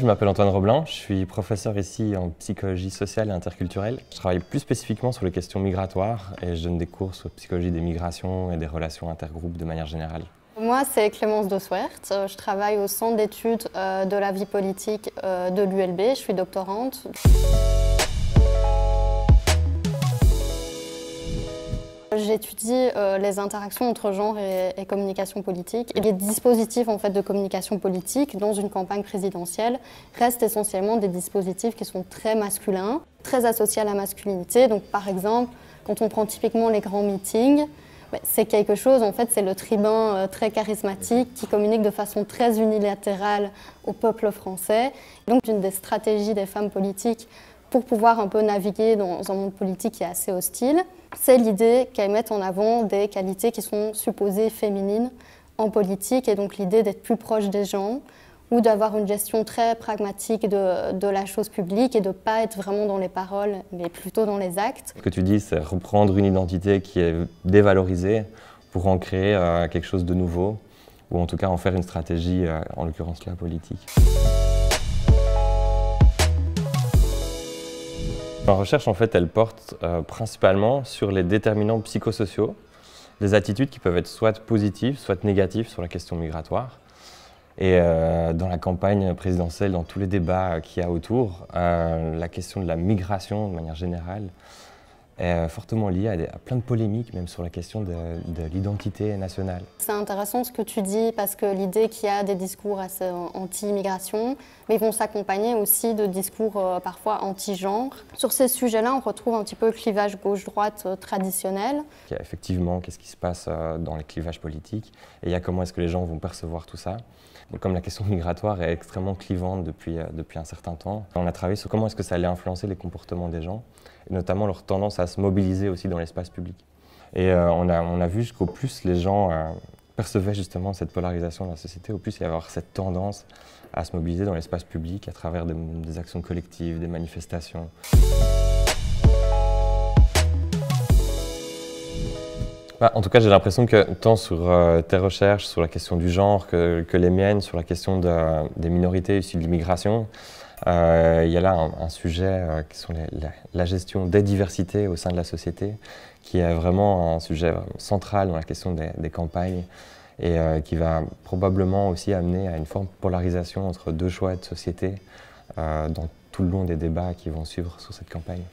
je m'appelle Antoine Roblin, je suis professeur ici en psychologie sociale et interculturelle. Je travaille plus spécifiquement sur les questions migratoires et je donne des cours sur psychologie des migrations et des relations intergroupes de manière générale. Moi, c'est Clémence de Swert. Je travaille au Centre d'études de la vie politique de l'ULB. Je suis doctorante. J'étudie les interactions entre genre et communication politique. Et les dispositifs en fait, de communication politique dans une campagne présidentielle restent essentiellement des dispositifs qui sont très masculins, très associés à la masculinité. Donc, par exemple, quand on prend typiquement les grands meetings, c'est quelque chose, en fait, c'est le tribun très charismatique qui communique de façon très unilatérale au peuple français. Donc, une des stratégies des femmes politiques pour pouvoir un peu naviguer dans un monde politique qui est assez hostile, c'est l'idée qu'elles mettent en avant des qualités qui sont supposées féminines en politique, et donc l'idée d'être plus proche des gens ou d'avoir une gestion très pragmatique de la chose publique et de ne pas être vraiment dans les paroles, mais plutôt dans les actes. Ce que tu dis, c'est reprendre une identité qui est dévalorisée pour en créer quelque chose de nouveau, ou en tout cas en faire une stratégie, en l'occurrence la politique. Ma recherche, en fait, elle porte principalement sur les déterminants psychosociaux, des attitudes qui peuvent être soit positives, soit négatives sur la question migratoire. Et dans la campagne présidentielle, dans tous les débats qu'il y a autour, la question de la migration, de manière générale, est fortement liée à plein de polémiques, même sur la question de l'identité nationale. C'est intéressant ce que tu dis, parce que l'idée qu'il y a des discours assez anti-immigration, mais ils vont s'accompagner aussi de discours parfois anti-genre. Sur ces sujets-là, on retrouve un petit peu le clivage gauche-droite traditionnel. Il y a effectivement qu'est-ce qui se passe dans les clivages politiques, et il y a comment est-ce que les gens vont percevoir tout ça. Donc, comme la question migratoire est extrêmement clivante depuis un certain temps, on a travaillé sur comment est-ce que ça allait influencer les comportements des gens, et notamment leur tendance à se mobiliser aussi dans l'espace public. Et on a vu qu'au plus les gens percevaient justement cette polarisation de la société, au plus il y avait cette tendance à se mobiliser dans l'espace public à travers des actions collectives, des manifestations. En tout cas, j'ai l'impression que tant sur tes recherches sur la question du genre que les miennes sur la question des minorités issues de l'immigration, il y a là un sujet qui sont la gestion des diversités au sein de la société, qui est vraiment un sujet central dans la question des campagnes et qui va probablement aussi amener à une forme de polarisation entre deux choix de société dans tout le long des débats qui vont suivre sur cette campagne.